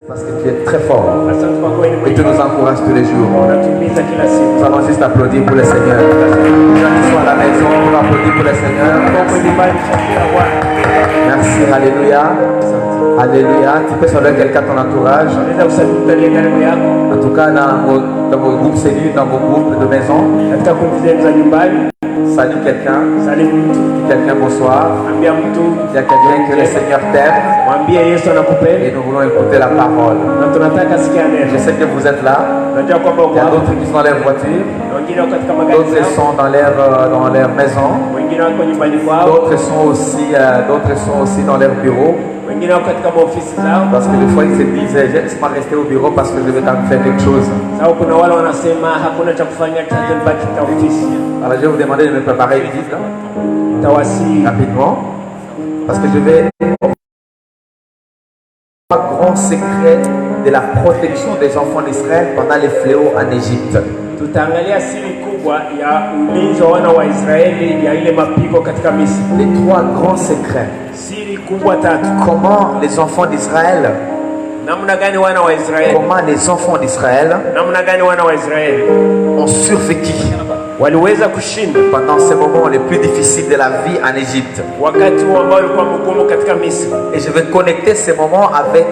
Parce que tu es très fort et tu nous encourages tous les jours. Nous allons juste applaudir pour le Seigneur. Les gens qui sont à la maison, pour applaudir pour le Seigneur. Merci, alléluia. Alléluia. Tu peux saluer quelqu'un à ton entourage. En tout cas, dans vos groupes cellules, dans vos groupes de maison. Salut quelqu'un. Quelqu'un bonsoir. Il y a quelqu'un que le Seigneur t'aime. Et nous voulons écouter la parole. Je sais que vous êtes là. Il y a d'autres qui sont dans leur voiture. D'autres sont dans leur maison. D'autres sont aussi dans leur bureau. Parce que des fois ils se disent, je ne vais pas rester au bureau parce que je vais quand même faire quelque chose. Alors je vais vous demander de me préparer vite, rapidement, parce que je vais un grand secret de la protection des enfants d'Israël pendant les fléaux en Égypte. Les trois grands secrets. Comment les enfants d'Israël ont survécu pendant ces moments les plus difficiles de la vie en Égypte. Et je vais connecter ces moments avec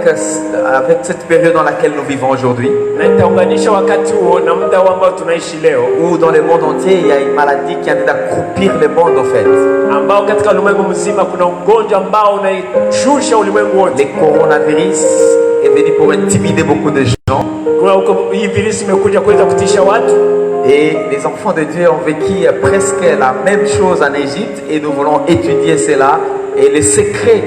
cette période dans laquelle nous vivons aujourd'hui. Où dans le monde entier il y a une maladie qui a d'accroupir le monde en fait. Le coronavirus est venu pour intimider beaucoup de gens. Et les enfants de Dieu ont vécu presque la même chose en Égypte et nous voulons étudier cela et les secrets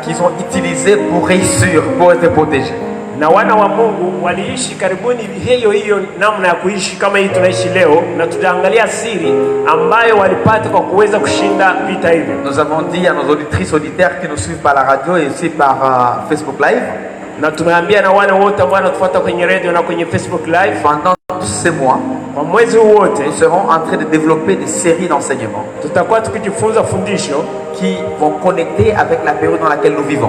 qu'ils ont utilisés pour réussir, pour être protégés. Na wana wa Mungu waliishi karibuni hiyo namna ya kuishi kama hii tunaishi leo, na tutaangalia siri ambayo walipata kwa kuweza kushinda vita hivi. Nous avons dit à nos auditrices auditeurs qui nous suivent par la radio et aussi par Facebook Live. Na tunaambia na wana wote ambao wanatufuata kwenye radio na kwenye Facebook Live, pendant ces mois, nous serons en train de développer des séries d'enseignements qui vont connecter avec la période dans laquelle nous vivons.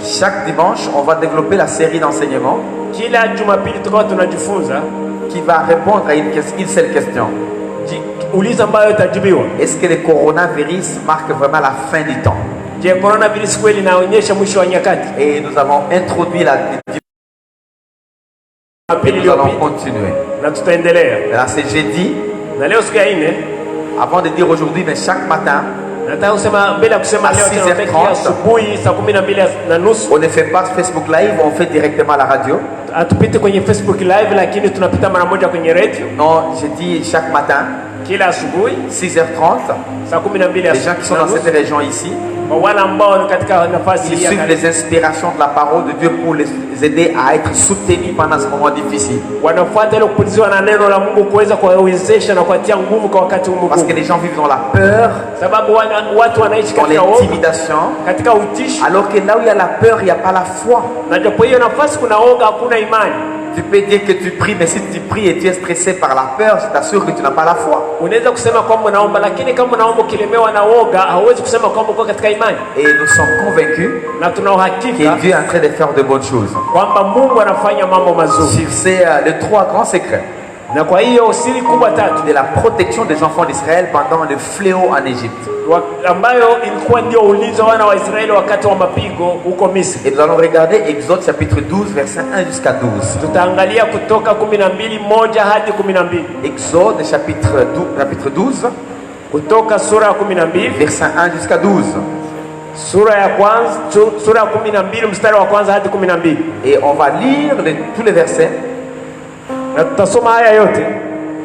Chaque dimanche, on va développer la série d'enseignements qui va répondre à une seule question. Est-ce que le coronavirus marque vraiment la fin du temps? Et nous avons introduit la nous allons continuer. Là c'est jeudi. Avant de dire aujourd'hui, mais chaque matin à 6h30, on ne fait pas Facebook Live, on fait directement à la radio. Non, je dis chaque matin 6h30. Les gens qui sont dans cette région ici, ils suivent les inspirations de la parole de Dieu pour les aider à être soutenus pendant ce moment difficile. Parce que les gens vivent dans la peur, dans l'intimidation, alors que là où il y a la peur, il n'y a pas la foi. Tu peux dire que tu pries, mais si tu pries et tu es stressé par la peur, je t'assure que tu n'as pas la foi. Et nous sommes convaincus que Dieu est en train de faire de bonnes choses. Sur ces les trois grands secrets de la protection des enfants d'Israël pendant le fléau en Égypte. Et nous allons regarder Exode chapitre 12 verset 1 jusqu'à 12. Exode chapitre 12 verset 1 jusqu'à 12. Et on va lire tous les versets.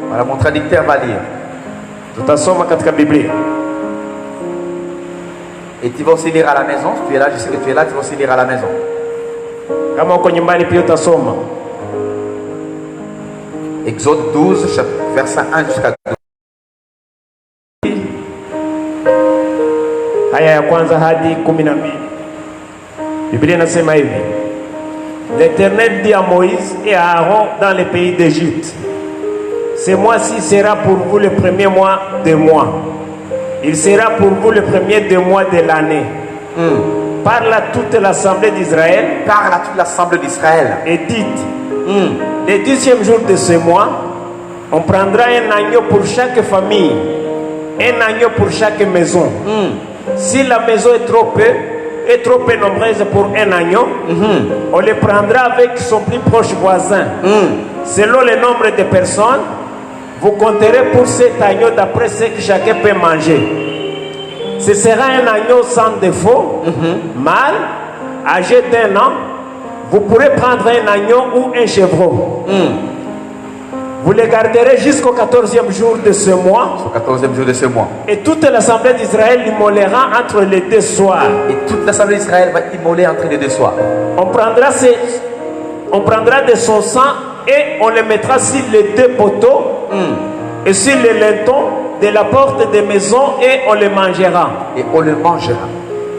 Voilà, mon traducteur va lire. Et tu vas aussi lire à la maison. Si tu es là, je sais que tu es là, tu vas aussi lire à la maison. Exode 12, verset 1 jusqu'à 12. Haya ya kwanza hadi 12. Biblia inasema hivi: L'Éternel dit à Moïse et à Aaron dans le pays d'Égypte: Ce mois-ci sera pour vous le premier mois de mois. Il sera pour vous le premier des mois de l'année. parle à toute l'assemblée d'Israël parle à toute l'assemblée d'Israël et dites, le 10e jour de ce mois, on prendra un agneau pour chaque famille, un agneau pour chaque maison. Si la maison est trop peu nombreuse pour un agneau, on le prendra avec son plus proche voisin. Selon le nombre de personnes, vous compterez pour cet agneau d'après ce que chacun peut manger. Ce sera un agneau sans défaut, mâle, âgé d'1 an. Vous pourrez prendre un agneau ou un chevreau. Vous le garderez jusqu'au 14e jour de ce mois. Au 14e jour de ce mois. Et toute l'assemblée d'Israël l'immolera entre les deux soirs. Et toute l'assemblée d'Israël va immoler entre les deux soirs. On prendra de son sang et on le mettra sur les deux poteaux et sur les lintons de la porte des maisons et on le mangera. Et on le mangera.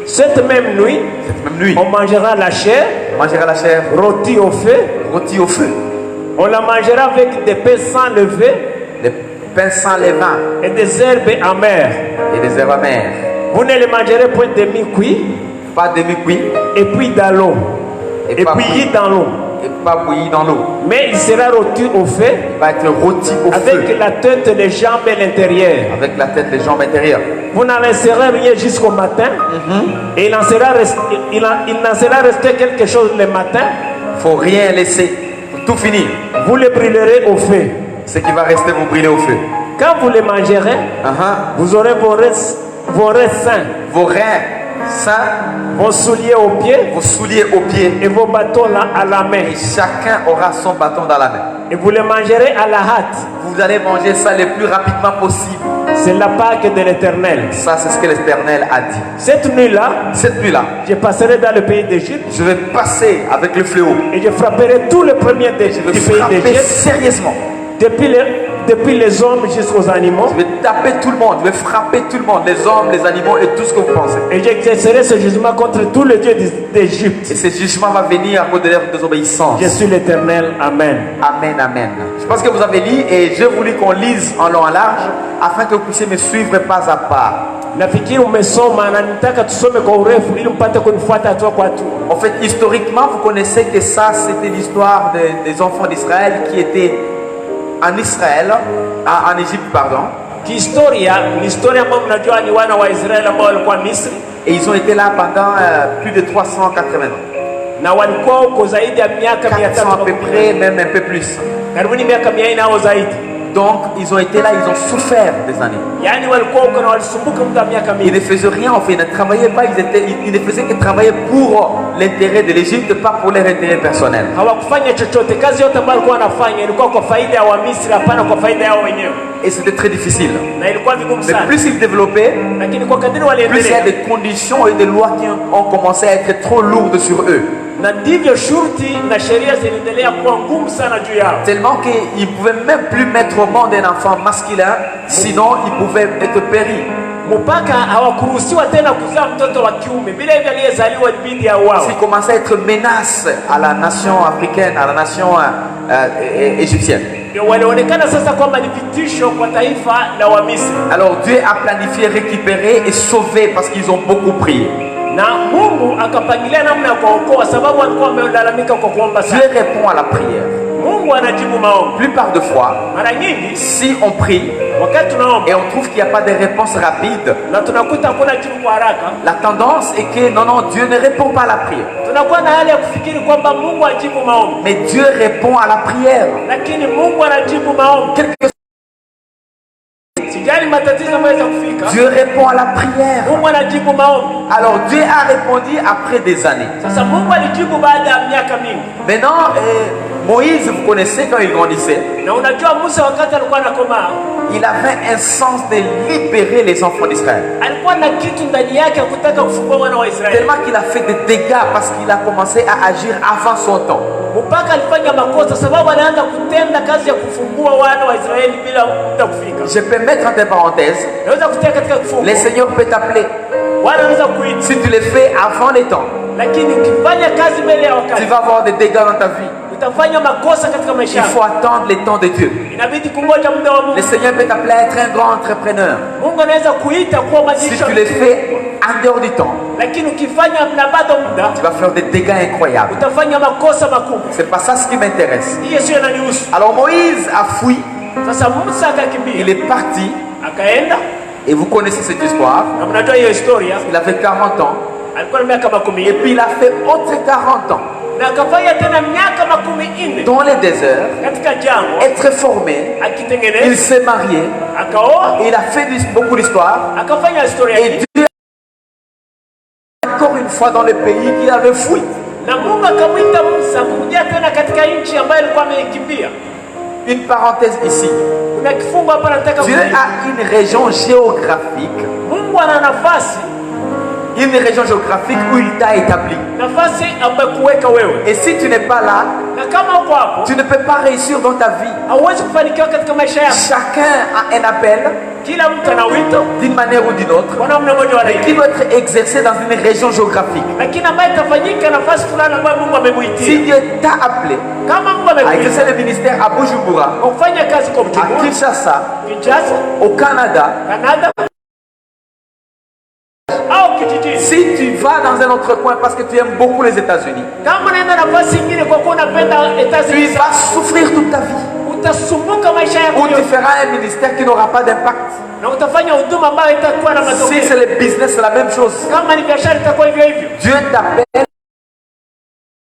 Cette même nuit, on mangera la chair, rôtie au feu. On la mangera avec des pains sans levain, des pains sans levain et des herbes amères. Vous ne les mangerez point demi-cuit, pas demi-cuit, et puis dans l'eau, et bouilli dans l'eau. Et pas bouilli dans l'eau. Mais il sera rôti au feu. Il va être rôti au feu. Avec la tête, les jambes et l'intérieur. Avec la tête, les jambes intérieures. Vous n'en laisserez rien jusqu'au matin. Et il n'en sera resté quelque chose le matin. Il ne faut rien laisser. Faut tout finir. Vous le brûlerez au feu. Ce qui va rester, vous brûlez au feu. Quand vous le mangerez, vous aurez vos reins sains. Vos reins sains. Vos souliers aux pieds. Vos souliers aux pieds. Et vos bâtons à la main. Et chacun aura son bâton dans la main. Et vous le mangerez à la hâte. Vous allez manger ça le plus rapidement possible. C'est la Pâque de l'Éternel. Ça, c'est ce que l'Éternel a dit. Cette nuit-là, je passerai dans le pays d'Égypte. Je vais passer avec le fléau. Et je frapperai tous les premiers du pays d'Égypte. Sérieusement. Depuis les hommes jusqu'aux animaux. Je vais taper tout le monde, je vais frapper tout le monde, les hommes, les animaux et tout ce que vous pensez. Et j'exercerai ce jugement contre tous les dieux d'Égypte. Et ce jugement va venir à cause de leur désobéissance. Je suis l'Éternel. Amen. Amen, amen. Je pense que vous avez lu et j'ai voulu qu'on lise en long et en large afin que vous puissiez me suivre pas à pas. En fait, historiquement, vous connaissez que ça, c'était l'histoire des enfants d'Israël qui étaient en Israël, en Égypte, pardon. Et ils ont été là pendant plus de 380 ans. 400 à peu près, même un peu plus. Donc ils ont été là, ils ont souffert des années. Ils ne faisaient rien, en fait, ils ne travaillaient pas, ils ne faisaient que travailler pour l'intérêt de l'Égypte, pas pour leur intérêt personnel. Et c'était très difficile. Mais plus ils développaient, plus il y a des conditions et des lois qui ont commencé à être trop lourdes sur eux. Tellement qu'ils ne pouvaient même plus mettre au monde un enfant masculin, sinon ils pouvaient être péris. S'il commençait à être menace à la nation africaine, à la nation égyptienne. Alors Dieu a planifié récupérer et sauver parce qu'ils ont beaucoup prié. Dieu répond à la prière. Plupart de fois, si on prie et on trouve qu'il n'y a pas de réponse rapide, la tendance est que non, Dieu ne répond pas à la prière. Mais Dieu répond à la prière. Dieu répond à la prière. Alors Dieu a répondu après des années. Maintenant, Moïse, vous connaissez quand il grandissait, il avait un sens de libérer les enfants d'Israël. Tellement qu'il a fait des dégâts parce qu'il a commencé à agir avant son temps. Je peux mettre entre parenthèses, le Seigneur peut t'appeler. Si tu le fais avant les temps, tu vas avoir des dégâts dans ta vie. Il faut attendre les temps de Dieu. Le Seigneur peut t'appeler à être un grand entrepreneur. Si tu le fais en dehors du temps, lakini ukifanya na bado muda tu vas faire des dégâts incroyables. utafanya makosa makubwa. C'est pas ça ce qui m'intéresse. Hiyo sio inanihusu. Alors Moïse a fui, Sasa Musa akakimbia, il est parti, akaenda, et vous connaissez cette histoire. na mnajua hiyo historia. Il avait 40 ans, Alikuwa na miaka 10 et puis il a fait autres 40 ans na akafanya tena miaka 14 dans les déserts, katika jangwa être formé, il akitengeneza, s'est marié, akaoa, et il a fait beaucoup d'histoires. akafanya historia Et hii. Dieu, encore une fois, dans le pays qu'il avait fui. Na Mungu akamwita Musa kuja tena katika nchi ambayo alikuwa amekimbia. Une parenthèse ici. Kuna kifungo hapa nataka Dieu a une région géographique, Mungu ana nafasi où il t'a établi. nafasi amekuweka wewe. Et si tu n'es pas là, Na kama uko hapo, tu ne peux pas réussir dans ta vie. hauwezi kufanikiwa katika maisha yako. Chacun a un appel Kila mtu ana wito d'une manière ou d'une autre, kwa namna moja wala qui nyingine, doit être exercé dans une région géographique. lakini ambayo itafanyika nafasi fulani ambayo Mungu Si amemuitia. Dieu t'a appelé Kama Mungu à amemuitia exercer le ministère à Bujumbura, kwa kufanya kazi kwa à Bujumbura, Kinshasa, Kinshasa, au Canada, Canada au kijijini, si tu vas dans un autre coin parce que tu aimes beaucoup les États-Unis, kama unaenda nafasi nyingine kwa kuwa unapenda tu y États-Unis, vas souffrir toute ta vie. utasumbuka maisha yako Ou tu yote feras un ministère qui n'aura pas d'impact. na utafanya huduma ambayo itakuwa na Si matokeo. c'est le business, c'est la même chose. Kama ni biashara itakuwa hivyo hivyo. Dieu t'appelle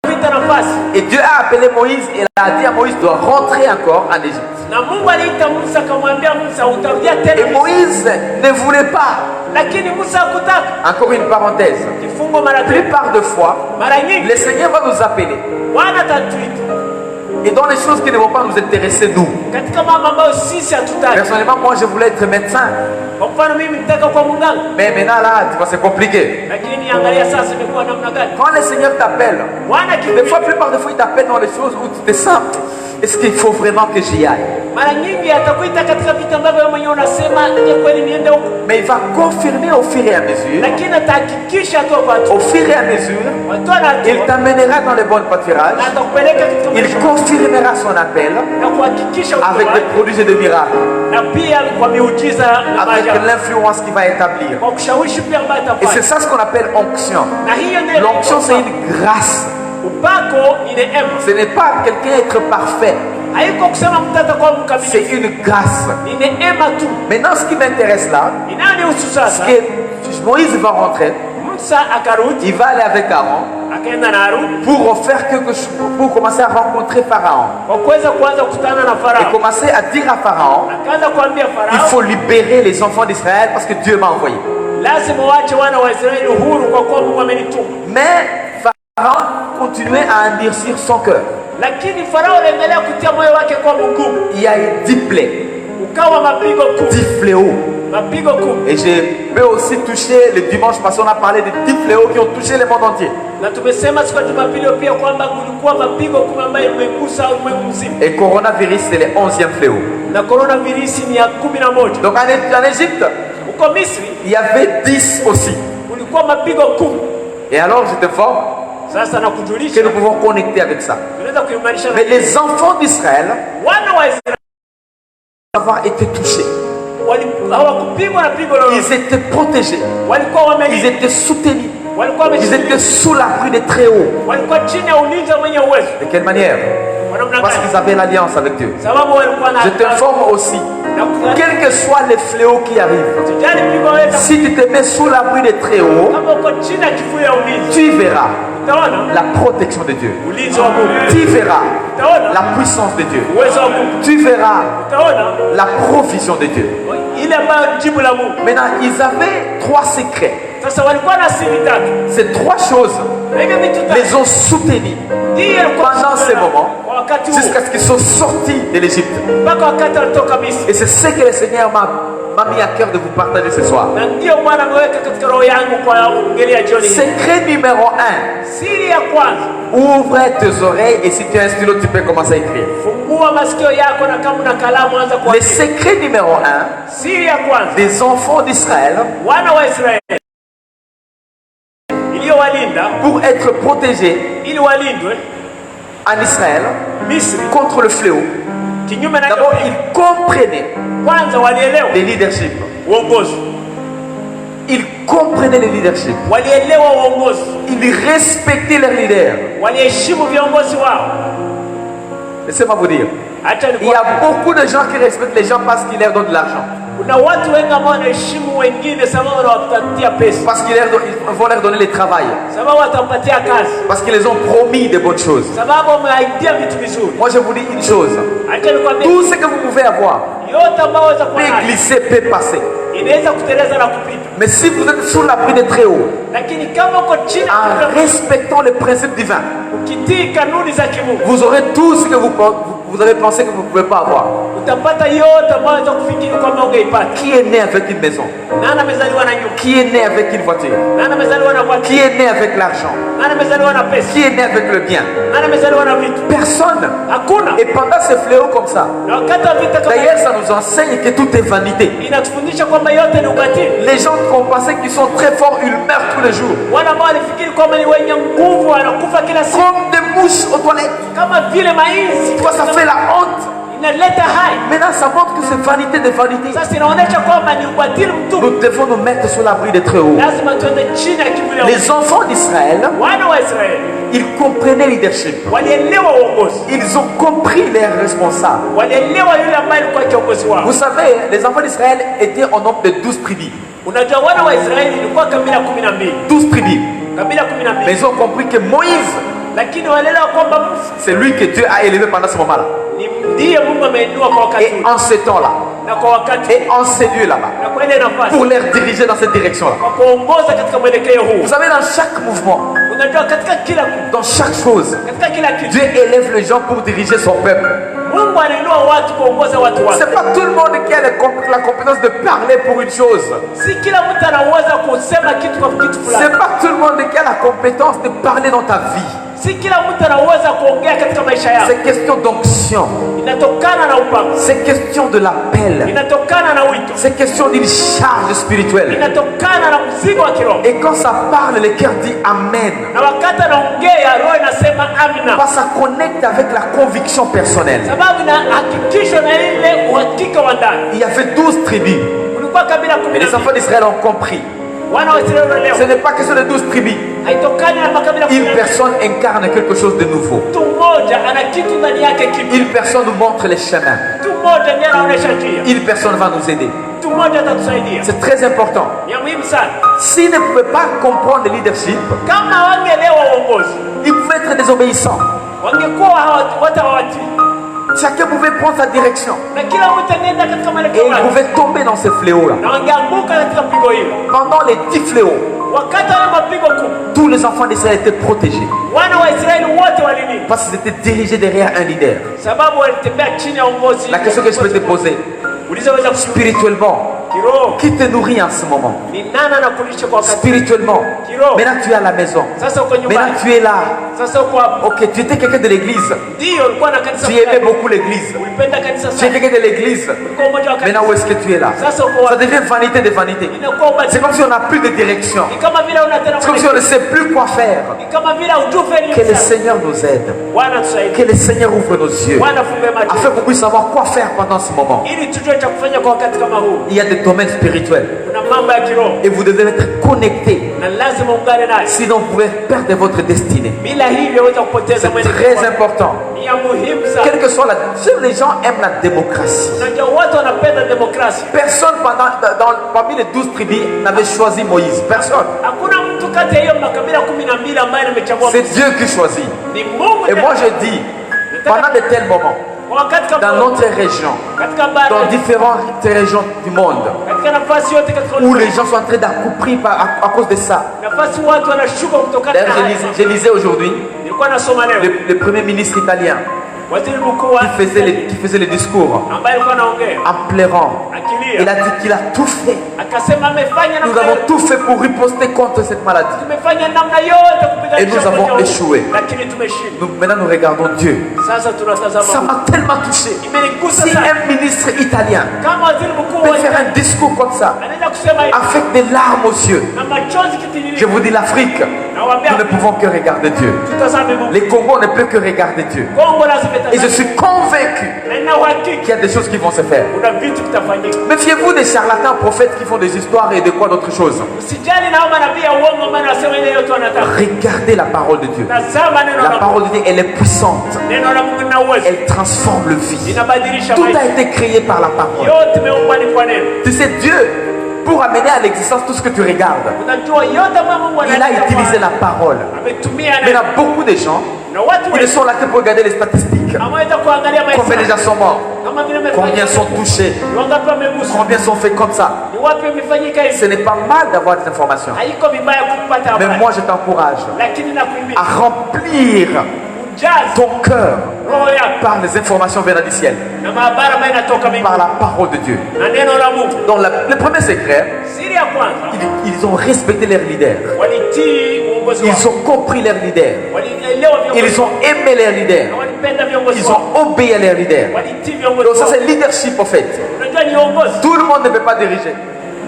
Vita nafasi. et Dieu a appelé Moïse et il a dit à Moïse de rentrer encore en Égypte. Na Mungu aliita Musa akamwambia Musa utarudia tena. Et Moïse ne voulait pas. Lakini Musa hakutaka. Encore une parenthèse. Kifungo mara La plupart de fois, mara nyingi le Seigneur va nous appeler. Bwana atatuita Et dans les choses qui ne vont pas nous intéresser, nous. katika mambo ambayo sisi hatutaki. Personnellement, moi, je voulais être médecin. Kwa mfano mimi nitaka kwa munganga, Mais maintenant, là, tu vois, c'est compliqué. lakini angalia sasa imekuwa namna gani. Quand le Seigneur t'appelle, Bwana des fois, plupart des fois, il t'appelle dans les choses où tu te sens. Est-ce qu'il faut vraiment que j'y aille? mara nyingi atakuita katika vitu ambavyo wewe mwenyewe unasema je, kweli niende huko? Mais il va confirmer au fur et à mesure. Lakini atahakikisha tu kwa Au fur et à mesure, watu na il t'amènera dans les bonnes pâturages. atakupeleka katika Il confirmera son appel na kuhakikisha avec des prodiges et des miracles, na pia kwa miujiza na avec maajabu, l'influence qu'il va établir. kwa kushawishi pia ambayo Et c'est atafanya. ça ce qu'on appelle onction. Na hiyo ndio L'onction, c'est une grâce. upako ni neema. Ce n'est pas quelqu'un être parfait, Haiko kusema mtu atakuwa mkamilifu, c'est une grâce. ni neema tu. Maintenant, ce qui m'intéresse là, Inanihusu c'est sasa, que Moïse va rentrer, Musa akarudi, il va aller avec Aaron akaenda na Haruni pour faire quelque chose, pour commencer à rencontrer Pharaon. kwa kuweza kuanza kukutana na Et Farao. commencer à dire à Pharaon, Akaanza kuambia il Farao, faut libérer les enfants d'Israël parce que Dieu m'a envoyé. lazima waache wana wa Israeli uhuru kwa kuwa Mungu amenituma. Mais Pharaon continuait à endurcir son cœur. Lakini Farao aliendelea kutia moyo wake kwa mgumu, Il y a eu 10 plaies, ukawa mapigo 10 kumi, fléaux. mapigo kumi. Et je peux aussi toucher le dimanche parce qu'on a parlé des 10 fléaux qui ont touché le monde entier. Na tumesema siku ya Jumapili pia kwamba kulikuwa mapigo kumi ambayo imegusa ulimwengu mzima, Et coronavirus, c'est le 11e fléau. na coronavirus ni ya 11. Donc en Égypte, Uko Misri il y avait 10 aussi. kulikuwa mapigo 10. Et alors, je t'informe Sasa que nakujulisha, nous pouvons connecter avec ça. tunaweza kuimarisha na Mais les enfants d'Israël wana wa Israeli avoir été touchés. hawakupigwa na pigo lolote, Ils étaient protégés. walikuwa Ils wamelindwa, étaient soutenus. walikuwa Ils wameshikiliwa, étaient sous l'abri des Très-Hauts. walikuwa chini ya ulinzi wa mwenye uwezo. De quelle manière? Kwa namna Parce gani? qu'ils avaient l'alliance avec Dieu. Sababu walikuwa na Je t'informe aussi, quels que soient les fléaux qui arrivent, tujali pigo wewe, si tu te mets sous l'abri des Très-Hauts, kama uko chini ya kivuli ya ulinzi, tu verras utaona la protection de Dieu. ulinzi wa Mungu, Tu verras utaona la puissance de Dieu. uwezo wa Mungu, Tu verras utaona la provision de Dieu. ile ambayo jibu la Mungu. Maintenant, ils avaient 3 secrets. Sasa walikuwa na siri tatu, Ces 3 choses na hivyo vitu tatu les ont soutenus ndiyo ilikuwa pendant ce moment, kwa wakati huu jusqu'à ce qu'ils soient sortis de l'Égypte. mpaka wakati alitoka Misri. Et c'est ce que le Seigneur m'a mis à cœur de vous partager ce soir. Na ndio Bwana ameweka katika roho yangu kwa ngeli ya jioni hii. Secret numéro 1. Siri ya kwanza, Ouvre tes oreilles et si tu as un stylo, tu peux commencer à écrire. fungua masikio yako na kama una kalamu anza Le kuandika. secret numéro 1 Siri ya kwanza, des enfants d'Israël wana wa Israeli iliyowalinda pour être protégés ili walindwe en Israël Misri contre le fléau. kinyume na D'abord, hiyo, ils comprenaient kwanza walielewa le leadership. uongozi. Ils comprenaient le leadership. walielewa uongozi, Ils respectaient leurs leaders. waliheshimu viongozi wao. Laissez-moi vous dire. Acha Il y a beaucoup de gens qui respectent les gens parce qu'ils leur donnent de l'argent. kuna watu wengi ambao wanaheshimu wengine sababu wanawapatia pesa, Parce qu'ils ils vont leur donner le travail. sababu watampatia kazi, Parce qu'ils les ont promis de bonnes choses. sababu wameaidia vitu vizuri. Moi je vous dis une chose. Acha nikwambie, Tout ce que vous pouvez avoir yote ambayo waweza kuwa peut nayo glisser, peut passer. inaweza kuteleza na kupita, Mais si vous êtes sous l'abri de très haut, lakini kama uko chini en respectant les principes divins, ukitii kanuni za kimungu, vous aurez tout ce que vous avez pensé que vous ne pouvez pas avoir. utapata yote ambayo waweza kufikiri kwamba ungeipata. Qui est né avec une maison? Nani amezaliwa na nyumba? Qui est né avec une voiture? Nani amezaliwa na Qui voiture? est né avec l'argent? Nani amezaliwa na pesa? Qui est né avec le bien? Nani amezaliwa na vitu? Personne. Hakuna. Et pendant ces fléaux comme ça, Na wakati wa vita kama d'ailleurs ça nous enseigne que tout est vanité. inatufundisha kwamba yote ni ubatili. Les gens qu'on pensait qu'ils sont très forts, ils meurent tous les jours. Wale ambao walifikiri kwamba ni wenye nguvu wanakufa kila siku Comme des mouches aux toilettes. kama vile mainzi. Toi, ça fait la honte. Inaleta hai. Maintenant, ça montre que c'est vanité de vanité. Sasa inaonyesha kwamba ni ubatili mtupu. Nous devons nous mettre sous l'abri des très hauts. Lazima tuende chini ya kivuli ya Les enfants d'Israël, wana wa Israeli. ils comprenaient le leadership. Walielewa uongozi. Ils ont compris leurs responsables. Walielewa yule ambaye alikuwa kiongozi wao. Vous savez, les enfants d'Israël étaient au nombre de 12 tribus. Unajua wana wa Israeli ilikuwa kabila 12. 12 tribus. Kabila Mais 12. ils ont compris que Moïse, Lakini walielewa kwamba Musa c'est lui que Dieu a élevé pendant ce moment-là. ndiye Mungu ameinua kwa wakati Et en ce temps-là, na kwa wakati et en ces lieux là-bas, na kwa ile nafasi pour les diriger dans cette direction-là. kwa kuongoza katika mwelekeo huu. Vous savez, dans chaque mouvement, Unajua katika kila dans chaque chose, katika kila kitu Dieu élève les gens pour diriger son peuple. Mungu anainua watu kuongoza watu wake. C'est pas tout le monde qui a la compétence de parler pour une chose. Si kila mtu anaweza kusema kitu kwa kitu fulani. C'est pas tout le monde qui a la compétence de parler dans ta vie. Si kila mtu anaweza kuongea katika maisha yako. C'est question d'onction. Inatokana na upako. C'est question de l'appel. Inatokana na wito. C'est question d'une charge spirituelle. Inatokana na mzigo wa kiroho. Et quand ça parle, le cœur dit Amen. Na wakati anaongea roho inasema amina. Parce que ça connecte avec la conviction personnelle. Sababu na hakikisho na ile uhakika wa ndani. Il y avait 12 tribus. Kulikuwa kabila Et les 12. enfants d'Israël ont compris. Wana wa Israeli leo. Ce n'est pas que sur les 12 tribus. Haitokani na makabila Une 12. personne incarne quelque chose de nouveau. Mtu mmoja ana kitu ndani yake kipya. Une personne nous montre les chemins. Mtu mmoja ndiye anaonyesha njia. Une personne va nous aider. Mtu mmoja atatusaidia. C'est très important. Ni ya muhimu sana. S'ils ne pouvaient pas comprendre le leadership, Kama wangeelewa uongozi, ils pouvaient être désobéissants. wangekuwa hawatii. Chacun pouvait prendre sa direction. Na kila mtu anaenda katika Et mwelekeo ils wake. pouvaient tomber dans ces fléaux-là. Na wangeanguka katika pigo hilo. Pendant les 10 fléaux, Wakati wa mapigo kuu, tous les enfants d'Israël étaient protégés. wana wa Israeli wote walinini? Parce qu'ils étaient dirigés derrière un leader. Sababu walitembea chini ya uongozi. La question que je peux te poser, Ulizoweza kusikia spirituellement, kiroho. qui te nourrit en ce moment? Ni nani anakulisha kwa wakati? Spirituellement. Kiroho. Maintenant tu es à la maison. Sasa uko Maintenant nyumbani. tu es là. Sasa uko hapo. Ok, tu étais quelqu'un de l'église. Ndio ulikuwa na kanisa. Tu aimais beaucoup l'église. Ulipenda kanisa Tu es sana. quelqu'un de l'église. Ulikuwa mmoja wa kanisa. Maintenant où est-ce que tu es là? Sasa uko Ça wapi? devient vanité de vanité. Inakuwa C'est ubatili. comme si on n'a plus de direction. Ni kama vile unatenda C'est comme si on ne sait plus quoi faire. Ni kama vile hujui nini Que le kufanya. Seigneur nous aide. Bwana tusaidie. Que le Seigneur ouvre nos yeux. Bwana fungue macho. Afin qu'on puisse savoir quoi faire pendant ce moment. Ili tujue cha kufanya kwa wakati kama huu. Il y a des domaines spirituels. Kuna mambo ya kiroho Et vous devez être connectés. na lazima ungane nayo. Sinon vous pouvez perdre votre destinée. Bila hivyo waweza kupoteza C'est mwelekeo très wako. important. Ni ya muhimu sana. Quelle que soit la... Les gens aiment la démocratie. Unajua watu wanapenda demokrasia. Personne parmi les 12 tribus n'avait choisi Moïse. Personne. Hakuna mtu kati ya hiyo makabila 12 ambaye amechagua. C'est Dieu qui choisit. Ni Mungu. Et moi je dis, pendant de tels moments, wakati kama dans notre région, katika bara dans différentes régions du monde, katika nafasi yote katika où les gens sont en train d'accroupir à cause de ça. nafasi watu wanashuka kutokana D'ailleurs, je lisais aujourd'hui nilikuwa nasoma leo le premier ministre italien waziri mkuu qui faisait le discours ambaye alikuwa anaongea en pleurant. Il akilia a dit qu'il a tout fait. akasema amefanya Nous avons tout fait pour riposter contre cette maladie. tumefanya namna yote Et nous avons échoué. lakini tumeshindwa. Maintenant, nous regardons Dieu. Sasa Ça tunatazama m'a tellement touché. imenigusa Si sana un ministre italien kama waziri mkuu peut wa faire un discours comme ça, anaenda kusema hivi avec des larmes aux yeux, na machozi je kitiririka vous dis, l'Afrique, nawaambia nous ne pouvons que regarder Dieu. tutazame Mungu. Les Congos ne peuvent que regarder Dieu. Kongo lazima Et je itazame suis convaincu na nina uhakika qu'il y a des choses qui vont se faire. kuna vitu vitafanyika maandiko. Méfiez-vous des charlatans prophètes qui font des histoires et de quoi d'autres choses. Usijali na hao manabii ya uongo ambao wanasema ile yote wanataka. Regardez la parole de Dieu. Tazama neno La la parole de Dieu, elle est puissante. neno la Mungu lina uwezo. Elle transforme le vie. Inabadilisha Tout a maisha. été créé par la parole. Yote imeumbwa ni kwa neno. Tu sais, Dieu, pour amener à l'existence tout ce que tu regardes, Unajua yote ambayo Mungu il a utilisé la parole. ametumia Mais il y neno. a beaucoup de gens Na watu qui ne wengi sont là que pour regarder les statistiques. hawaweza kuangalia Combien de maisha. gens sont morts? Kama vile Combien sont touchés? Ni wangapi wameguswa? Combien sont faits comme ça? Ni wapi wamefanyika hivi? Ce n'est pas mal d'avoir des informations. Haiko vibaya kupata Mais habari. moi, je t'encourage Lakini nakuhimiza à remplir ujaze ton cœur roho yako par les informations venant du ciel, na mahabara ambayo inatoka par mbinguni la parole de Dieu. na neno la Mungu. Donc, le premier secret, Siri ya kwanza, ils ont respecté leurs leaders. walitii uongozi Ils wao. ont compris leurs leaders. Walielewa viongozi Ils ont aimé leurs leaders. na walipenda viongozi Ils wao. ont obéi à leurs leaders. Walitii viongozi Donc ça wao. c'est leadership en fait. Unajua ni uongozi. Tout le monde ne peut pas diriger.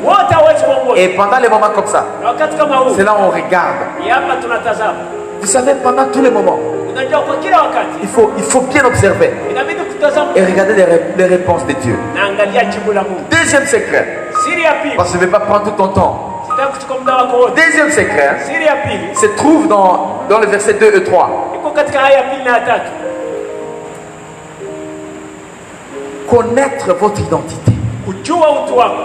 Wote hawezi kuongoza. Et pendant les moments comme ça, Na wakati kama huu, c'est là où on regarde. ni hapa tunatazama. Vous savez, pendant tous les moments, Unajua kwa kila wakati il faut bien observer inabidi kutazama et regarder les réponses de Dieu. na angalia jibu la Mungu. Deuxième secret, Siri ya pili, parce que je ne vais pas prendre tout ton temps. sitaki kuchukua muda wako wote. Deuxième secret Siri ya pili se trouve dans le verset 2 et 3. iko katika aya ya pili na ya tatu. Connaître votre identité. Kujua utu wako.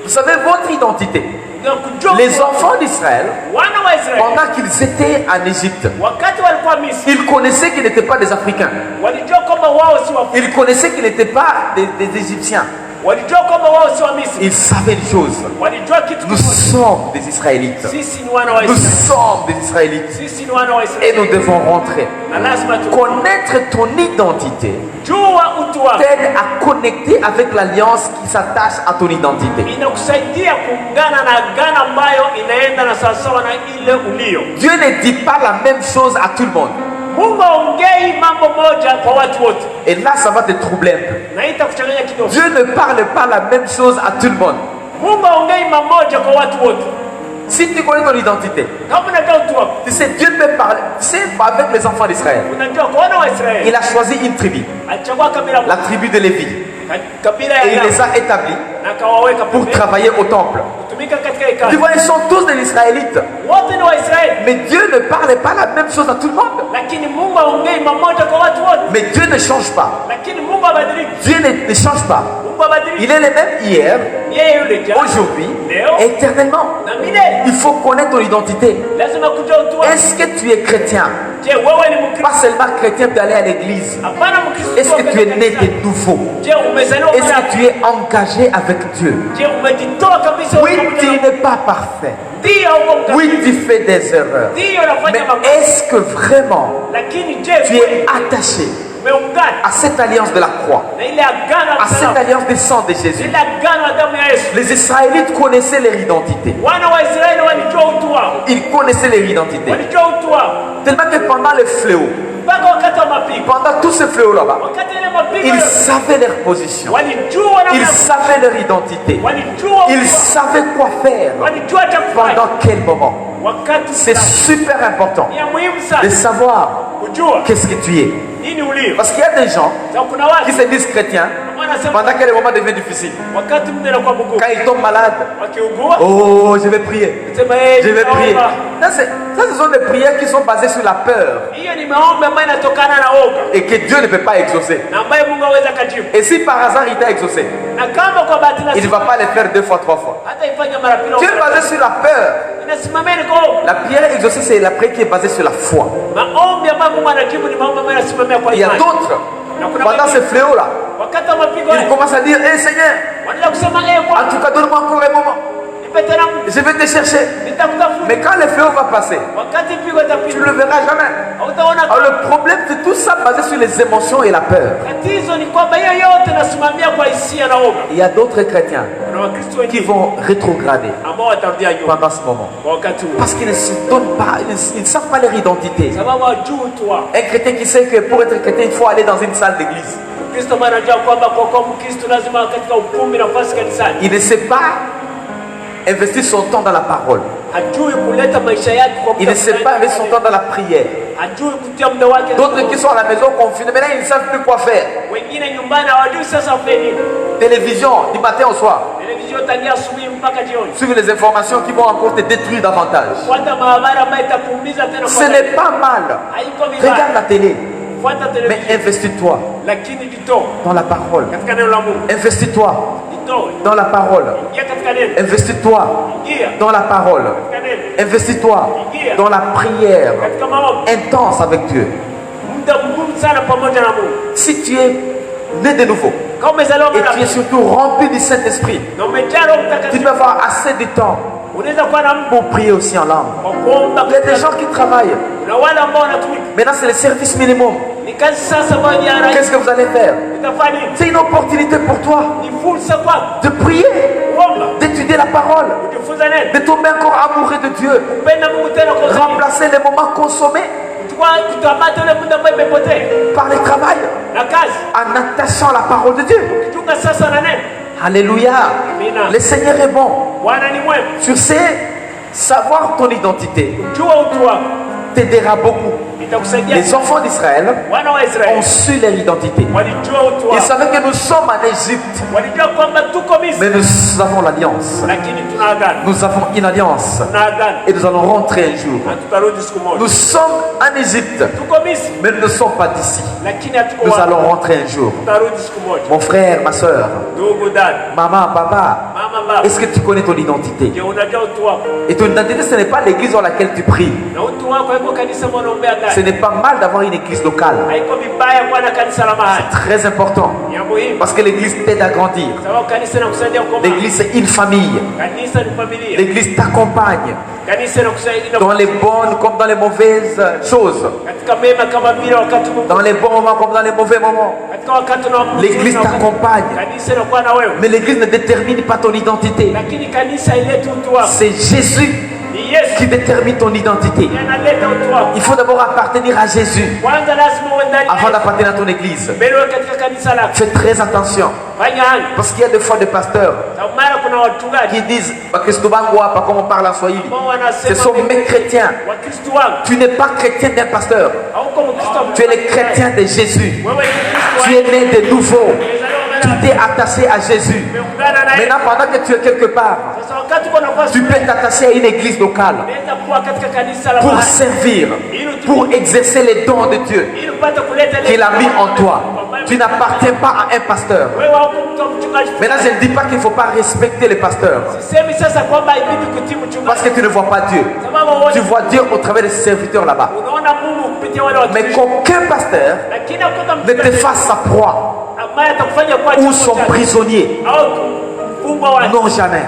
Vous savez, votre identité. Na kujua Les utu wako. enfants d'Israël, Wana wa Israeli pendant qu'ils étaient en Égypte, wakati walikuwa Misri ils connaissaient qu'ils n'étaient pas des Africains. walijua kwamba wao si wa Ils connaissaient qu'ils n'étaient pas des Égyptiens. walijua kwamba wao si wa Misri. Ils savaient une chose. Walijua kitu Nous kimoja. sommes des Israélites. Sisi ni wana wa Nous Israeli. sommes des Israélites. Sisi ni wana wa Et Israeli. nous devons rentrer. Na lazima tu Connaître ton identité jua utu wako. t'aide à connecter avec l'alliance qui s'attache à ton identité. Inakusaidia kuungana na agano ambayo inaenda na sawasawa na ile ulio. Dieu ne dit pas la même chose à tout le monde. Mungu haongei mambo moja kwa watu wote. Et là, ça va te troubler un peu. Na itakuchanganya kidogo. Dieu ne parle pas la même chose à tout le monde. Mungu haongei mambo moja kwa watu wote. Si tu connais ton identité, Kama unajua utu wako, tu sais, Dieu peut parler. Tu sais, avec les enfants d'Israël, unajua kwa wana wa Israeli, il a choisi une tribu, alichagua kabila la moja, tribu de Lévi. kabila Et ya il Lawi, les a établis na kawaweka pour pembeni travailler au temple. kutumika katika Tu hekalu. vois, ils sont tous des Israélites. Wote ni Waisraeli, Mais Dieu ne parle pas la même chose à tout le monde. lakini Mungu haongei mambo moja kwa watu wote. Mais Dieu ne change pas. Lakini Mungu habadiliki. Dieu ne change pas. Mungu habadiliki. Il est le même hier, Yeye yule jana, aujourd'hui, leo éternellement. na milele. Il faut connaître ton identité. Lazima kujua utu wako. Est-ce que tu es chrétien? Je, wewe ni Mkristo? Pas seulement chrétien d'aller à l'église. Hapana Mkristo. Est-ce que tu es né de nouveau? Je, umezaliwa Est-ce mara. que tu es engagé avec Dieu? Je, umejitoa kabisa Oui, pamoja tu na- n'es pas parfait. Ndio uko mkamilifu. Oui, tu fais des erreurs. Ndio unafanya Mais makosa. est-ce que vraiment Lakini je, tu es attaché umeungana à cette alliance de la croix, na ile agano la à cette msalaba, alliance du sang de Jésus? ile agano la damu ya Yesu. Les Israélites connaissaient leur identité. Wana wa Israeli walijua utu wao. Ils connaissaient leur identité. Walijua utu wao. Tellement que pendant le fléau, Mpaka wakati wa mapigo. pendant tout ce fléau là-bas, Wakati ile mapigo ils yote, savaient leur position. walijua Ils namna, savaient leur identité. walijua Ils utu wao. savaient quoi faire. Walijua cha kufanya. Pendant quel moment. Wakati C'est super important ni ya muhimu de sana savoir kujua qu'est-ce que tu es. nini ulio. Parce qu'il y a des gens Sababu kuna qui watu se disent chrétiens wanasema pendant que le moment devient difficile. wakati muda unakuwa mgumu, Quand ils tombent malades, wakiugua oh, je vais prier. sema Je vais prier. naomba. Ça, ce sont des prières qui sont basées sur la peur Hiyo ni maombi ambayo inatokana na woga et que Dieu ne peut pas exaucer. na ambayo Mungu hawezi akajibu. Et si par hasard il t'a exaucé, Na kama kwa bahati il ne va nasibu pas le faire 2 fois, 3 fois. hata ifanya mara pili au Dieu est mara basé tatu, sur la peur. inasimamia ni kwa woga. La prière exaucée, c'est la prière qui est basée sur la foi. Maombi ambayo Mungu anajibu ni maombi ambayo yanasimamia kwa Il y a imani. d'autres, Na kuna pendant ce wengine, fléau-là, wakati wa mapigo ils haya, commencent à dire, hé Seigneur, wanaanza kusema en Bwana, tout cas donne-moi encore un moment. nipe tena muda, Je vais te chercher. nitakutafuta. Mais quand le fléau va passer, Wakati pigo tu itapita, ne le verras jamais. hautaona. Alors le problème, c'est tout ça basé sur les émotions et la peur. Tatizo ni kwamba hiyo yote inasimamia kwa hisia na woga. Il y a d'autres chrétiens Kuna Wakristo qui wengine vont rétrograder ambao watarudia nyuma pendant ce moment. kwa wakati huo, Parce qu'ils ne se donnent pas, ils ne savent pas leur identité. sababu hawajui utu wao. Un chrétien qui sait que pour être chrétien, il faut aller dans une salle d'église. Mkristo ambaye anajua kwamba kwa kuwa Mkristo lazima katika ukumbi nafasi kanisani, Il ne sait pas investir son temps dans la parole. Il ne sait pas investir son temps dans la prière. D'autres qui sont à la maison confinés, maintenant ils ne savent plus quoi faire. Télévision du matin au soir. Suivre les informations qui vont encore te détruire davantage. Ce n'est pas mal. Regarde la télé. Mais investis-toi dans la parole. Investis-toi dans la parole. Investis-toi dans la parole. Investis-toi dans la prière intense avec Dieu. Si tu es né de nouveau et tu es surtout rempli du Saint-Esprit, tu dois avoir assez de temps pour prier aussi en langue. Il y a des gens qui travaillent. Maintenant, c'est le service minimum. Qu'est-ce que vous allez faire? C'est une opportunité pour toi de prier, d'étudier la parole, de tomber encore amoureux de Dieu, remplacer les moments consommés par le travail en attachant la parole de Dieu. Alléluia. Le Seigneur est bon. Sur ce, savoir ton identité t'aidera beaucoup. Les enfants d'Israël ont su leur identité. Ils savaient que nous sommes en Égypte, mais nous avons l'alliance. Nous avons une alliance et nous allons rentrer un jour. Nous sommes en Égypte, mais nous ne sommes pas d'ici. Nous allons rentrer un jour. Mon frère, ma soeur, maman, papa, est-ce que tu connais ton identité? Et ton identité, ce n'est pas l'église dans laquelle tu pries. Ce n'est pas mal d'avoir une église locale. C'est très important. Parce que l'église t'aide à grandir. L'église c'est une famille. L'église t'accompagne dans les bonnes comme dans les mauvaises choses. Dans les bons moments comme dans les mauvais moments. L'église t'accompagne. Mais l'église ne détermine pas ton identité. C'est Jésus qui détermine ton identité. Il faut d'abord appartenir à Jésus avant d'appartenir à ton église. Fais très attention. Parce qu'il y a des fois des pasteurs qui disent pas comme on parle en Swahili. Ce sont mes chrétiens. Tu n'es pas chrétien d'un pasteur. Tu es le chrétien de Jésus. Tu es né de nouveau. Tu t'es attaché à Jésus. Maintenant, pendant que tu es quelque part, tu peux t'attacher à une église locale pour servir, pour exercer les dons de Dieu qu'il a mis en toi. Tu n'appartiens pas à un pasteur. Maintenant, je ne dis pas qu'il ne faut pas respecter les pasteurs, parce que tu ne vois pas Dieu. Tu vois Dieu au travers des serviteurs là-bas. Mais qu'aucun pasteur ne te fasse sa proie ou son prisonnier. Non, jamais.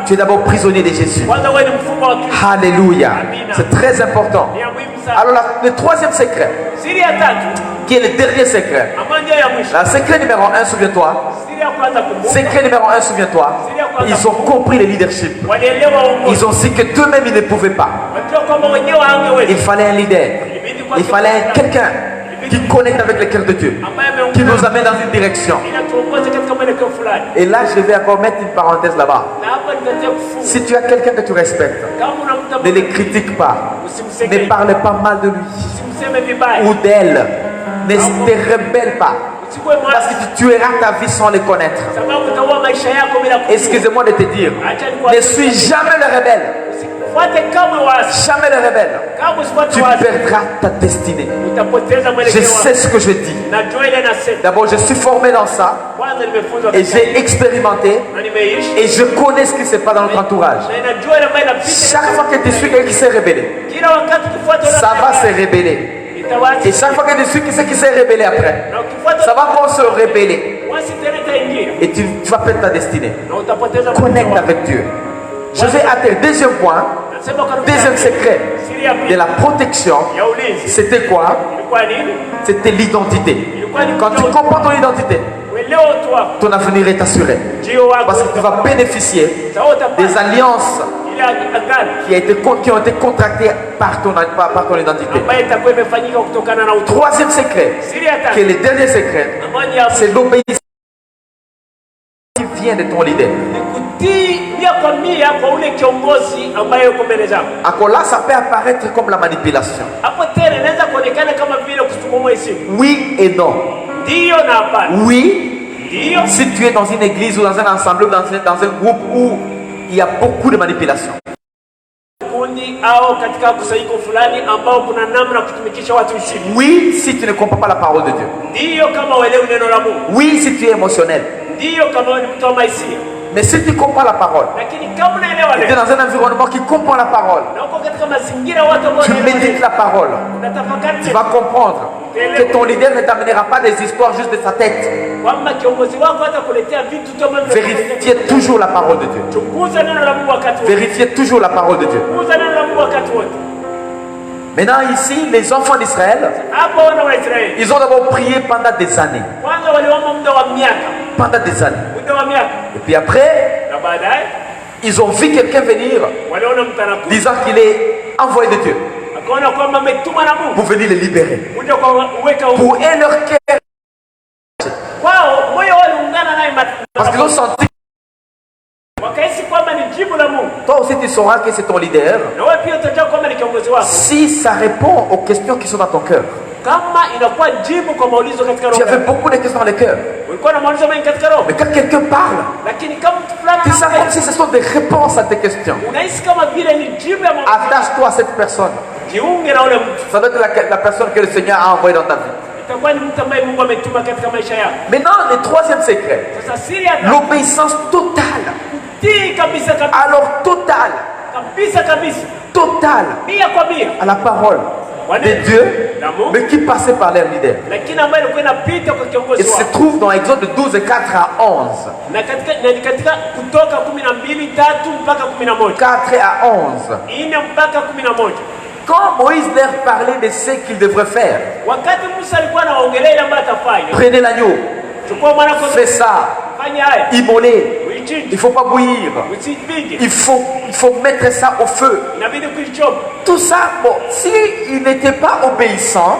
Tu es d'abord prisonnier de Jésus. Alléluia. C'est très important. Alors, le troisième secret, qui est le dernier secret. Le secret numéro 1, souviens-toi. Secret numéro 1, souviens-toi. Ils ont compris le leadership. Ils ont dit que d'eux-mêmes, ils ne pouvaient pas. Il fallait un leader. Il fallait quelqu'un qui connecte avec le cœur de Dieu, qui nous amène dans une direction. Et là, je vais encore mettre une parenthèse là-bas. Si tu as quelqu'un que tu respectes, ne le critique pas, ne parle pas mal de lui ou d'elle, ne te rebelle pas, parce que tu tueras ta vie sans le connaître. Excusez-moi de te dire, ne suis jamais le rebelle. Jamais le rebelle. Tu perdras ta destinée. Je sais ce que je dis. D'abord, je suis formé dans ça et j'ai expérimenté et je connais ce qui se passe dans notre entourage. Chaque fois que tu suis quelqu'un qui s'est rebellé, ça va se rebeller. Et chaque fois que tu suis qui s'est rebellé après, ça va encore se rebeller. Et tu vas perdre ta destinée. Connecte avec Dieu. Je vais atteindre deuxième point, deuxième secret de la protection. C'était quoi? C'était l'identité. Quand tu comprends ton identité, ton avenir est assuré. Parce que tu vas bénéficier des alliances qui ont été contractées par ton identité. Troisième secret, qui est le dernier secret, c'est l'obéissance vient de ton leader. Alors là, ça peut apparaître comme la manipulation. Oui et non. Oui, si tu es dans une église ou dans un ensemble, dans un groupe où il y a beaucoup de manipulation. Oui, si tu ne comprends pas la parole de Dieu. Oui, si tu es émotionnel. Mais si tu comprends la parole, et tu es dans un environnement qui comprend la parole, tu médites la parole, tu vas comprendre que ton leader ne t'amènera pas des histoires juste de sa tête. Vérifiez toujours la parole de Dieu. Vérifiez toujours la parole de Dieu. Maintenant ici, les enfants d'Israël, ils ont d'abord prié pendant des années. Pendant des années. Et puis après, ils ont vu quelqu'un venir disant qu'il est envoyé de Dieu pour venir les libérer. Pour eux, leur cœur. Parce qu'ils ont senti. Toi aussi tu sauras que c'est ton leader si ça répond aux questions qui sont dans ton cœur. Tu avais beaucoup de questions dans le cœur. Mais quand quelqu'un parle, tu sais comme si ce sont des réponses à tes questions. Attache-toi à cette personne. Ça doit être la personne que le Seigneur a envoyée dans ta vie. Maintenant, le troisième secret, l'obéissance totale. Alors totale à la parole de Dieu, mais qui passait par leur leader. Il se trouve dans Exode 12, 4 à 11. 4 à 11. Quand Moïse leur parlait de ce qu'ils devraient faire, prenez l'agneau, fais ça, immolez. Il ne faut pas bouillir. Il faut mettre ça au feu. Tout ça, bon, s'il n'était pas obéissant,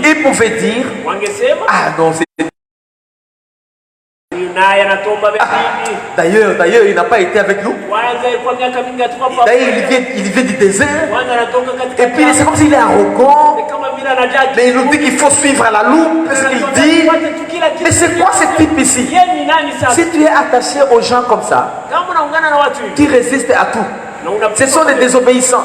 il pouvait dire, ah non, c'est... D'ailleurs, il n'a pas été avec nous. D'ailleurs, il vient du désert. Et puis, c'est comme s'il est arrogant. Mais il nous dit qu'il faut suivre à la loupe ce qu'il dit. Mais c'est quoi ce type ici? Si tu es attaché aux gens comme ça, qui résistent à tout, ce sont des désobéissants.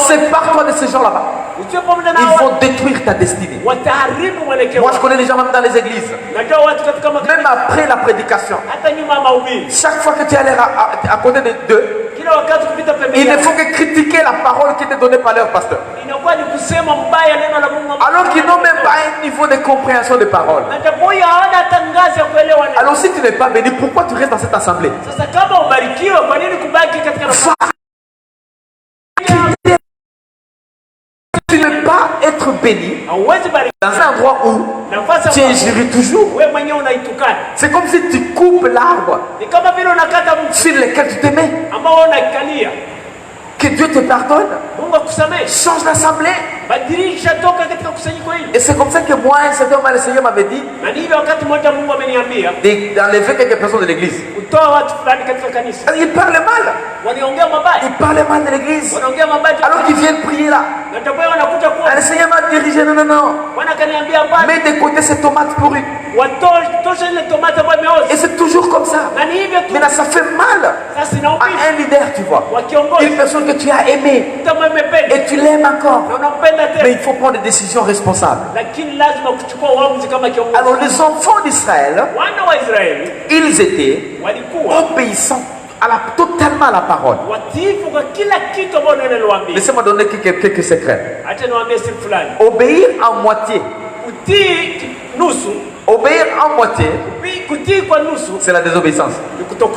Sépare-toi de ces gens là-bas. Ils vont détruire ta destinée. Moi, je connais les gens même dans les églises. Même après la prédication, chaque fois que tu as l'air à côté d'eux, il ne faut que critiquer la parole qui est donnée par leur pasteur. Alors qu'ils n'ont même pas un niveau de compréhension des paroles. Alors si tu n'es pas béni, pourquoi tu restes dans cette assemblée? Tu ne peux pas être béni dans un endroit où tu injures toujours. C'est comme si tu coupes l'arbre sur lequel tu te mets. Que Dieu te pardonne. Change l'assemblée. Et c'est comme ça que moi, un certain moment, le Seigneur m'avait dit d'enlever quelques personnes de l'église. Ils parlent mal. Ils parlent mal de l'église. Alors qu'ils viennent prier là. Le Seigneur m'a dirigé, non. Mets de côté ces tomates pourries. Et c'est toujours comme ça. Mais là, ça fait mal à un leader, tu vois. Une personne que tu as aimée et tu l'aimes encore. Mais il faut prendre des décisions responsables. Alors les enfants d'Israël, ils étaient obéissants totalement à la parole. Laissez-moi donner quelques secrets. Obéir en moitié. Obéir en moitié, c'est la désobéissance. Donc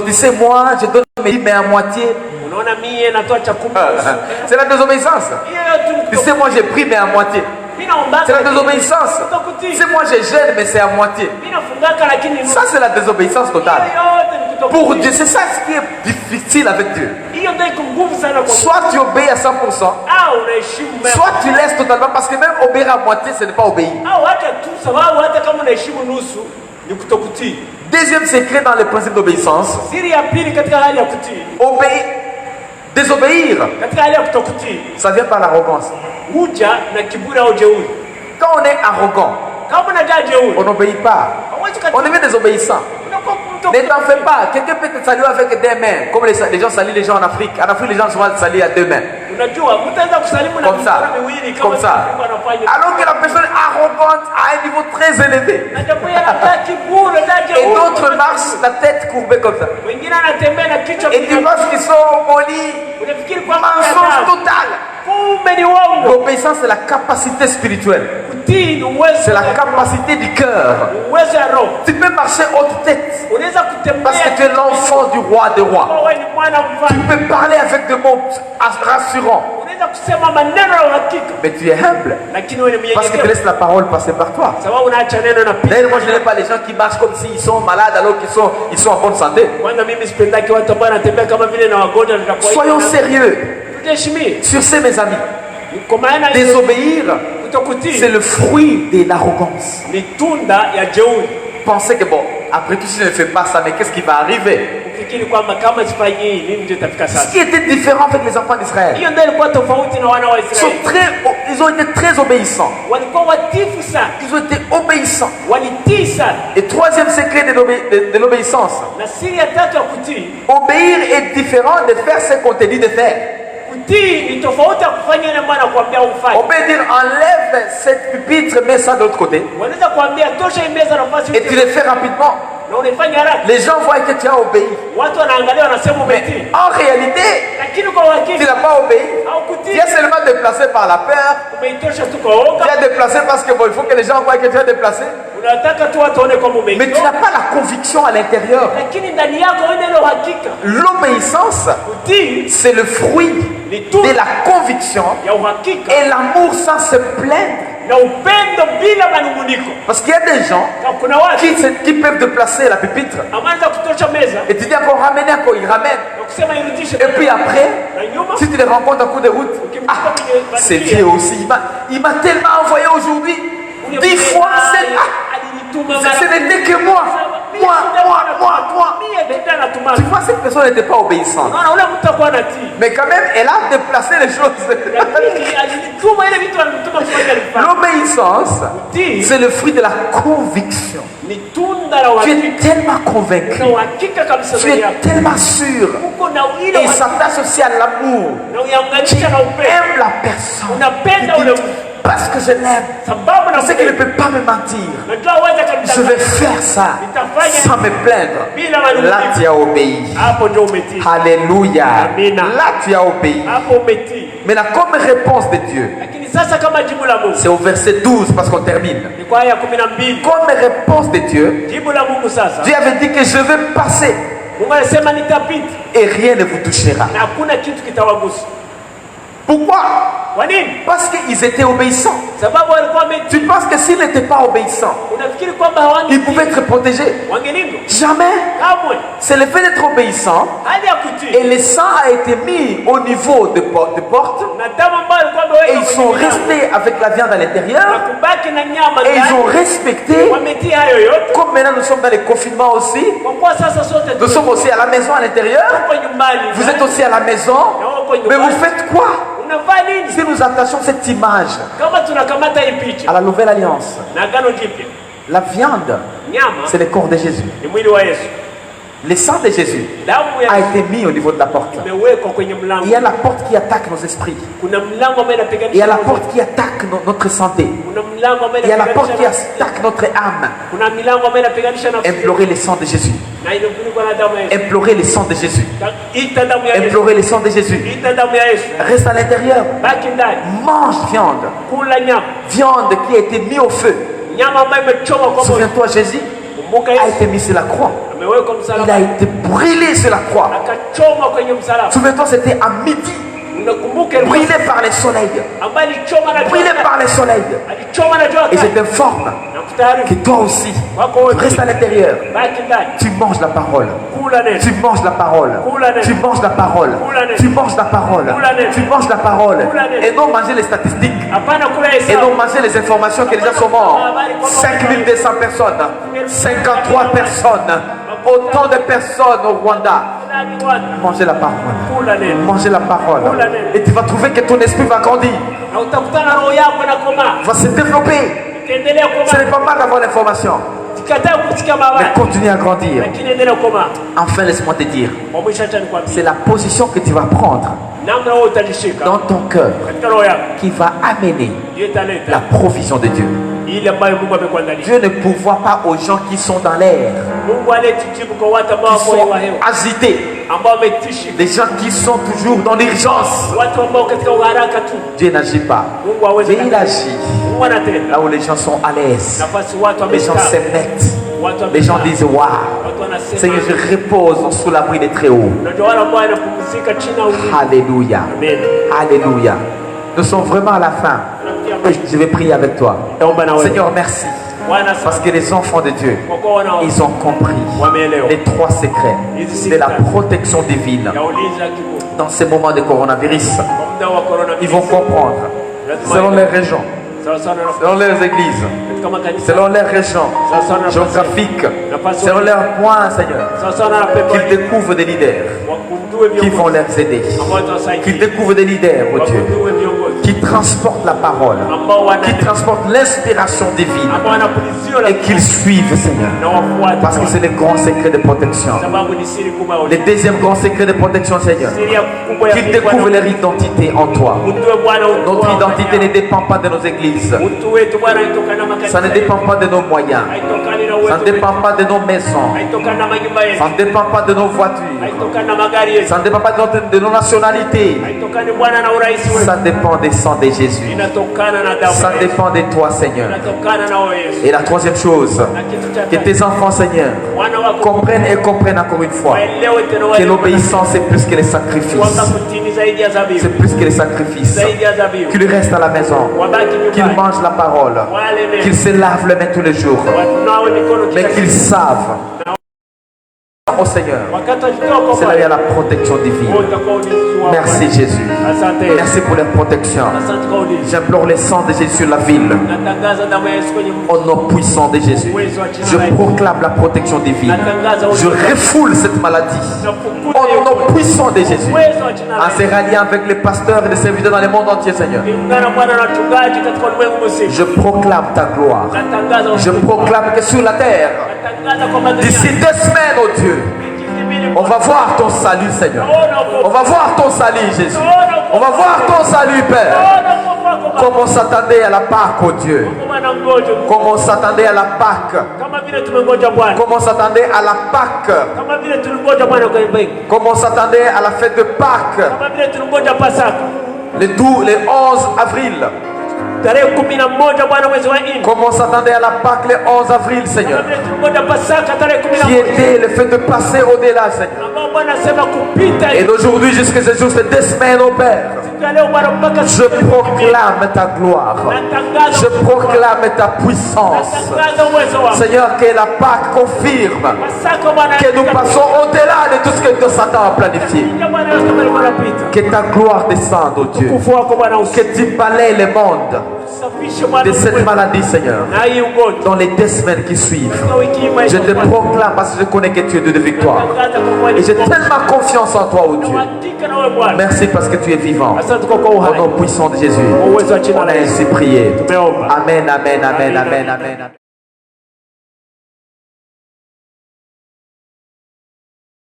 tu sais, moi je donne mes dîmes mais à moitié. C'est la désobéissance. Tu sais, moi j'ai pris mais à moitié. C'est la désobéissance. C'est moi je gêne mais c'est à moitié. Ça c'est la désobéissance totale. Pour Dieu, c'est ça ce qui est difficile avec Dieu. hiyo ndio iko nguvu sana kwa Soit tu obéis à 100%, unaheshimu Mungu. soit tu laisses totalement, parce que même obéir à moitié, ce n'est pas obéir. Hata tu sababu hata kama unaheshimu nusu ni kutokutii. Deuxième secret dans le principe d'obéissance, Siri ya pili katika hali ya kutii. Désobéir, Katika hali ya kutokutii. ça vient par l'arrogance. Huja na kiburi au jeuri. Quand on est arrogant, Kama unajaa jeuri, on n'obéit pas. On devient désobéissant. Ne t'en fais pas. Quelqu'un peut te saluer avec des mains, comme les gens saluent les gens en Afrique. En Afrique, les gens souvent saluent à deux mains. Comme ça. Comme ça. Alors que la personne arrogante à un niveau très élevé. Et d'autres marchent la tête courbée comme ça. Et tu penses qu'ils sont polis. Mensonge total. L'obéissance, c'est la capacité spirituelle. C'est la capacité du cœur. Tu peux marcher haute tête parce que tu es l'enfant du roi des rois. Tu peux parler avec des mots rassurants. Mais tu es humble parce que tu laisses la parole passer par toi. D'ailleurs, moi je n'aime pas les gens qui marchent comme s'ils sont malades alors qu'ils sont en bonne santé. Soyons sérieux sur ces, mes amis. Désobéir, c'est le fruit de l'arrogance. Pensez que bon, après tout, si je ne fais pas ça, mais qu'est-ce qui va arriver? Ce qui était différent avec les enfants d'Israël, ils ont été très obéissants. Ils ont été obéissants. Et troisième secret de l'obéissance, obéir est différent de faire ce qu'on te dit de faire. On peut dire enlève cette pupitre, mets ça de l'autre côté. Et tu le fais rapidement. Les gens voient que tu as obéi. Mais en réalité, tu n'as pas obéi. Tu es seulement déplacé par la peur. Tu es déplacé parce que bon, il faut que les gens voient que tu es déplacé. Mais tu n'as pas la conviction à l'intérieur. L'obéissance, c'est le fruit de la conviction et l'amour sans se plaindre. Parce qu'il y a des gens qui peuvent déplacer la pupitre. Et tu dis encore ramener, encore ils ramènent. Et puis après, si tu les rencontres en cours de route, ah, c'est vieux aussi. Il m'a tellement envoyé aujourd'hui. 10 fois, ce n'était que moi. Moi. Tu vois, cette personne n'était pas obéissante. Mais quand même, elle a déplacé les choses. L'obéissance, c'est le fruit de la conviction. Tu es tellement convaincu. Tu es tellement sûr. Et ça t'associe à l'amour. Tu aimes la personne. Parce que je l'aime, je sais qu'il ne peut pas me mentir. Je vais faire ça sans me plaindre. Là, tu as obéi. Alléluia. Là, tu as obéi. Maintenant, comme réponse de Dieu, c'est au verset 12 parce qu'on termine. Comme réponse de Dieu, Dieu avait dit que je vais passer et rien ne vous touchera. Pourquoi? Parce qu'ils étaient obéissants. Tu penses que s'ils n'étaient pas obéissants, ils pouvaient être protégés? Jamais. C'est le fait d'être obéissant. Et le sang a été mis au niveau de porte. Et ils sont restés avec la viande à l'intérieur. Et ils ont respecté. Comme maintenant nous sommes dans les confinements aussi. Nous sommes aussi à la maison à l'intérieur. Vous êtes aussi à la maison. Mais vous faites quoi? Si nous attachons cette image à la nouvelle alliance, la viande, c'est le corps de Jésus. Le sang de Jésus a été mis au niveau de la porte. Il y a la porte qui attaque nos esprits. Il y a la porte qui attaque notre santé. Il y a la porte qui attaque notre âme. Implorer le sang de Jésus. Implorer le sang de Jésus. Implorer le sang de Jésus. Reste à l'intérieur. Mange viande. Viande qui a été mise au feu. Souviens-toi, Jésus a été mis sur la croix. Il a été brûlé sur la croix. Souviens-toi, c'était à midi. brûlé par les soleils, brûlé par les soleils. Et je t'informe que toi aussi, reste à l'intérieur. Tu manges la parole. Tu manges la parole. Tu manges la parole. Tu manges la parole. Tu manges la parole. Et non manger les statistiques. Et non manger les informations que les gens sont morts. 5200 personnes. 53 personnes. Autant de personnes au Rwanda. Mangez la parole. Mangez la parole. Et tu vas trouver que ton esprit va grandir. Va se développer. Ce n'est pas mal d'avoir l'information. Mais continue à grandir. Enfin, laisse-moi te dire. C'est la position que tu vas prendre dans ton cœur qui va amener la provision de Dieu. Dieu ne pourvoit pas aux gens qui sont dans l'air, qui sont agités, des gens qui sont toujours dans l'urgence. Dieu n'agit pas, mais il agit là où les gens sont à l'aise, les gens se mettent, les gens disent waouh, Seigneur, je repose sous l'abri des Très-Hauts. Alléluia, alléluia. Nous sommes vraiment à la fin. Je vais prier avec toi. Seigneur, merci. Parce que les enfants de Dieu, ils ont compris les 3 secrets de la protection divine. Dans ces moments de coronavirus, ils vont comprendre, selon les régions, selon leurs églises, selon leurs régions géographiques, selon leurs points, Seigneur, qu'ils découvrent des leaders qui vont les aider, qu'ils découvrent des leaders, oh Dieu, qui transportent la parole, qui transportent l'inspiration divine et qu'ils suivent, Seigneur, parce que c'est le grand secret de protection. Le deuxième grand secret de protection, Seigneur, qu'ils découvrent leur identité en toi. Notre identité ne dépend pas de nos églises, ça ne dépend pas de nos moyens, ça ne dépend pas de nos maisons, ça ne dépend pas de nos voitures, ça ne dépend pas de nos nationalités, ça dépend des sang de Jésus. Ça dépend de toi, Seigneur. Et la troisième chose, que tes enfants, Seigneur, comprennent et comprennent encore une fois que l'obéissance c'est plus que les sacrifices. C'est plus que les sacrifices. Qu'ils restent à la maison, qu'ils mangent la parole, qu'ils se lavent les mains tous les jours, mais qu'ils savent, oh Seigneur, c'est là il y a la protection divine. Merci Jésus. Merci pour la protection. J'implore le sang de Jésus sur la ville. Au nom puissant de Jésus, je proclame la protection divine. Je refoule cette maladie. Au nom puissant de Jésus, en se ralliant avec les pasteurs et les serviteurs dans le monde entier, Seigneur, je proclame ta gloire. Je proclame que sur la terre, d'ici 2 semaines, oh Dieu, on va voir ton salut, Seigneur. On va voir ton salut, Jésus. On va voir ton salut, Père. Comme on s'attendait à la Pâque, oh Dieu. Comme on s'attendait à la Pâque. Comme on s'attendait à la Pâque. Comme on s'attendait à la fête de Pâques. Le 11 avril. Comme on s'attendait à la Pâque le 11 avril, Seigneur, qui était le fait de passer au-delà, Seigneur. Et d'aujourd'hui jusqu'à ce jour, c'est 2 semaines, au Père. Je proclame ta gloire. Je proclame ta puissance. Seigneur, que la Pâque confirme que nous passons au-delà de tout ce que Satan a planifié. Que ta gloire descende, oh Dieu. Que tu balayes le monde de cette maladie, Seigneur, dans les 2 semaines qui suivent. Je te proclame parce que je connais que tu es Dieu de victoire. Et j'ai tellement confiance en toi, oh Dieu. Merci parce que tu es vivant. Au nom puissant de Jésus, on a ainsi prié. Amen, amen, amen, amen, amen.